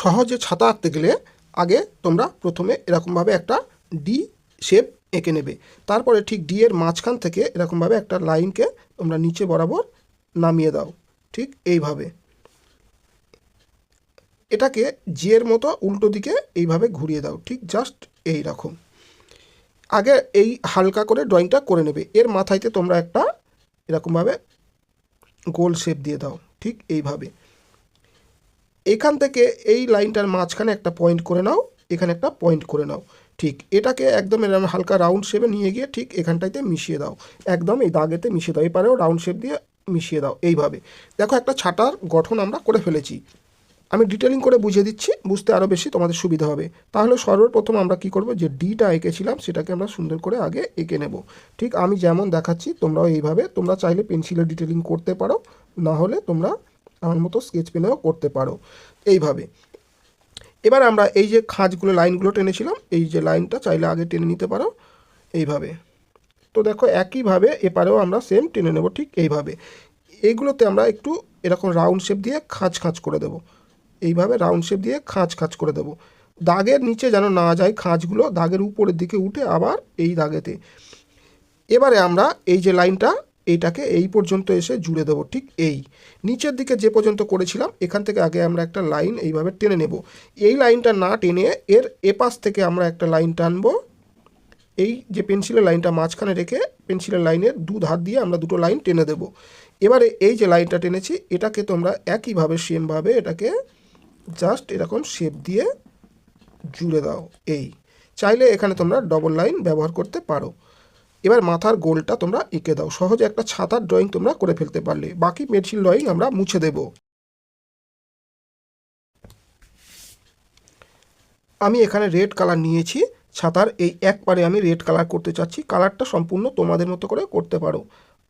সহজে ছাতা আঁকতে গেলে আগে তোমরা প্রথমে এরকমভাবে একটা ডি শেপ এঁকে নেবে। তারপরে ঠিক ডি এর মাঝখান থেকে এরকমভাবে একটা লাইনকে তোমরা নিচে বরাবর নামিয়ে দাও, ঠিক এইভাবে। এটাকে জি এর মতো উল্টো দিকে এইভাবে ঘুরিয়ে দাও, ঠিক জাস্ট এই রকম। আগে এই হালকা করে ড্রয়িংটা করে নেবে। এর মাথায়তে তোমরা একটা এরকমভাবে গোল শেপ দিয়ে দাও, ঠিক এইভাবে। এখান থেকে এই লাইনটার মাঝখানে একটা পয়েন্ট করে নাও, এখানে একটা পয়েন্ট করে নাও, ঠিক এটাকে একদম এরকম হালকা রাউন্ড শেপে নিয়ে গিয়ে ঠিক এখানটাইতে মিশিয়ে দাও, একদম এই দাগেতে মিশিয়ে দাও। এপারেও রাউন্ড শেপ দিয়ে মিশিয়ে দাও, এইভাবে। দেখো একটা ছাতার গঠন আমরা করে ফেলেছি। আমি ডিটেলিং করে বুঝিয়ে দিচ্ছি, বুঝতে আরও বেশি তোমাদের সুবিধা হবে। তাহলে সর্বপ্রথম আমরা কি করব, যে ডিটা এঁকেছিলাম সেটাকে আমরা সুন্দর করে আগে এঁকে নেব। ঠিক আমি যেমন দেখাচ্ছি তোমরাও এইভাবে, তোমরা চাইলে পেন্সিলে ডিটেলিং করতে পারো, না হলে তোমরা আমার মতো স্কেচ পেনেও করতে পারো, এইভাবে। এবার আমরা এই যে খাঁজগুলো লাইনগুলো টেনেছিলাম, এই যে লাইনটা চাইলে আগে টেনে নিতে পারো, এইভাবে। তো দেখো একইভাবে এপারেও আমরা সেম টেনে নেব, ঠিক এইভাবে। এইগুলোতে আমরা একটু এরকম রাউন্ড শেপ দিয়ে খাঁজ খাঁজ করে দেবো, এইভাবে রাউন্ড শেপ দিয়ে খাঁজ খাঁজ করে দেবো। দাগের নিচে যেন না যায় খাঁজগুলো, দাগের উপরের দিকে উঠে আবার এই দাগেতে। এবারে আমরা এই যে লাইনটা, এইটাকে এই পর্যন্ত এসে জুড়ে দেবো, ঠিক এই নিচের দিকে যে পর্যন্ত করেছিলাম এখান থেকে আগে আমরা একটা লাইন এইভাবে টেনে নেব। এই লাইনটা না টেনে এর এপাশ থেকে আমরা একটা লাইন টানবো, এই যে পেন্সিলের লাইনটা মাঝখানে রেখে পেন্সিলের লাইনের দু ধার দিয়ে আমরা দুটো লাইন টেনে দেব। এবারে এই যে লাইনটা টেনেছি এটাকে তোমরা একইভাবে সেমভাবে এটাকে জাস্ট এরকম শেপ দিয়ে জুড়ে দাও, এই। চাইলে এখানে তোমরা ডবল লাইন ব্যবহার করতে পারো। এবার মাথার গোলটা তোমরা এঁকে দাও। সহজে একটা ছাতার ড্রয়িং তোমরা করে ফেলতে পারলে। বাকি পেন্সিল ড্রয়িং আমরা মুছে দেব। আমি এখানে রেড কালার নিয়েছি, ছাতার এই এক পারে আমি রেড কালার করতে চাচ্ছি। কালারটা সম্পূর্ণ তোমাদের মতো করে করতে পারো,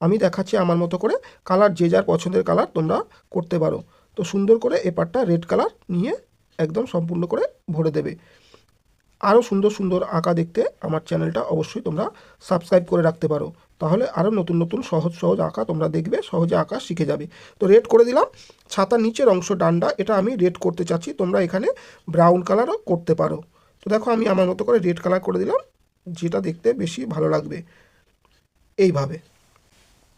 আমি দেখাচ্ছি আমার মতো করে। কালার যে যার পছন্দের কালার তোমরা করতে পারো। তো সুন্দর করে এপারটা রেড কালার নিয়ে একদম সম্পূর্ণ করে ভরে দেবে। আরও সুন্দর সুন্দর আঁকা দেখতে আমার চ্যানেলটা অবশ্যই তোমরা সাবস্ক্রাইব করে রাখতে পারো, তাহলে আরও নতুন নতুন সহজ সহজ আঁকা তোমরা দেখবে, সহজে আঁকা শিখে যাবে। তো রেড করে দিলাম। ছাতার নিচের অংশ ডান্ডা এটা আমি রেড করতে চাচ্ছি, তোমরা এখানে ব্রাউন কালারও করতে পারো। তো দেখো আমি আমার মতো করে রেড কালার করে দিলাম, যেটা দেখতে বেশি ভালো লাগবে। এইভাবে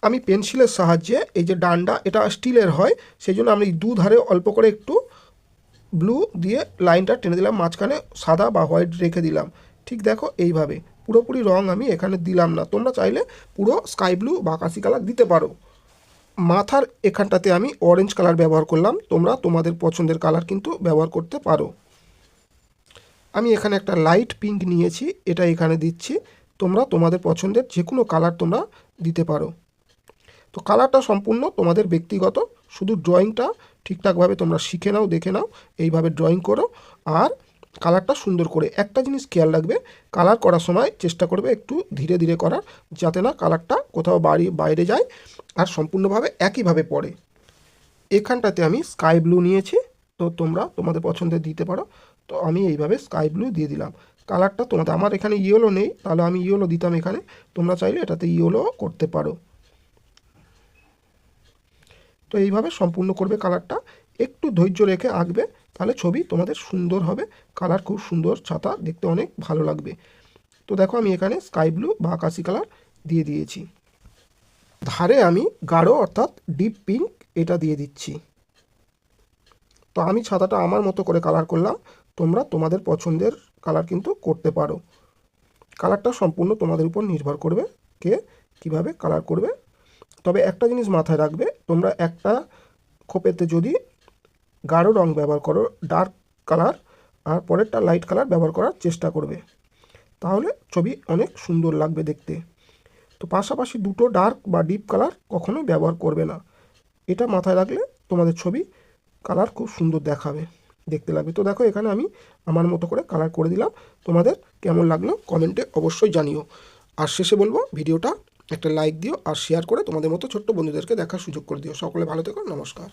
আমি পেন্সিলের সাহায্যে এই যে ডান্ডা এটা স্টিলের হয়, সেই জন্য আমি দু ধারে অল্প করে একটু ব্লু দিয়ে লাইনটা টেনে দিলাম, মাঝখানে সাদা বা হোয়াইট রেখে দিলাম, ঠিক দেখো এইভাবে। পুরোপুরি রং আমি এখানে দিলাম না, তোমরা চাইলে পুরো স্কাই ব্লু বা আকাশি কালার দিতে পারো। মাথার এখানটাতে আমি অরেঞ্জ কালার ব্যবহার করলাম, তোমরা তোমাদের পছন্দের কালার কিন্তু ব্যবহার করতে পারো। আমি এখানে একটা লাইট পিঙ্ক নিয়েছি, এটা এখানে দিচ্ছি। তোমরা তোমাদের পছন্দের যে কোনো কালার তোমরা দিতে পারো। তো কালারটা সম্পূর্ণ তোমাদের ব্যক্তিগত, শুধু ড্রয়িংটা ঠিকঠাকভাবে তোমরা শিখে নাও, দেখে নাও, এইভাবে ড্রয়িং করো। আর কালারটা সুন্দর করে, একটা জিনিস খেয়াল রাখবে, কালার করার সময় চেষ্টা করবে একটু ধীরে ধীরে করার, যাতে না কালারটা কোথাও বাইরে যায় আর সম্পূর্ণভাবে একইভাবে পড়ে। এখানটাতে আমি স্কাই ব্লু নিয়েছি, তো তোমরা তোমাদের পছন্দের দিতে পারো। তো আমি এইভাবে স্কাই ব্লু দিয়ে দিলাম। কালারটা তোমাদের, আমার এখানে ইয়েলো নেই, তাহলে আমি ইয়েলো দিতাম এখানে, তোমরা চাইলে এটাতে ইয়েলো করতে পারো। তো এইভাবে সম্পূর্ণ করবে কালারটা, একটু ধৈর্য রেখে আঁকবে, তাহলে ছবি তোমাদের সুন্দর হবে। কালার খুব সুন্দর, ছাতা দেখতে অনেক ভালো লাগবে। তো দেখো আমি এখানে স্কাই ব্লু বা আকাশি কালার দিয়ে দিয়েছি। ধারে আমি গাঢ় অর্থাৎ ডিপ পিঙ্ক এটা দিয়ে দিচ্ছি। তো আমি ছাতাটা আমার মতো করে কালার করলাম, তোমরা তোমাদের পছন্দের কালার কিন্তু করতে পারো। কালারটা সম্পূর্ণ তোমাদের উপর নির্ভর করবে কে কীভাবে কালার করবে। তবে একটা জিনিস মাথায় রাখবে, তোমরা একটা খোপেতে যদি গাঢ় রং ব্যবহার করো, ডার্ক কালার, আর পরেরটা লাইট কালার ব্যবহার করার চেষ্টা করবে, তাহলে ছবি অনেক সুন্দর লাগবে দেখতে। তো পাশাপাশি দুটো ডার্ক বা ডিপ কালার কখনোই ব্যবহার করবে না, এটা মাথায় রাখলে তোমাদের ছবি কালার খুব সুন্দর দেখাবে, দেখতে লাগবে। তো দেখো এখানে আমি আমার মতো করে কালার করে দিলাম। তোমাদের কেমন লাগলো কমেন্টে অবশ্যই জানিও। আর শেষে বলবো, ভিডিওটা একটা লাইক দিও আর শেয়ার করে তোমাদের মতো ছোট্ট বন্ধুদেরকে দেখার সুযোগ করে দিও। সকলে ভালো থেকো, নমস্কার।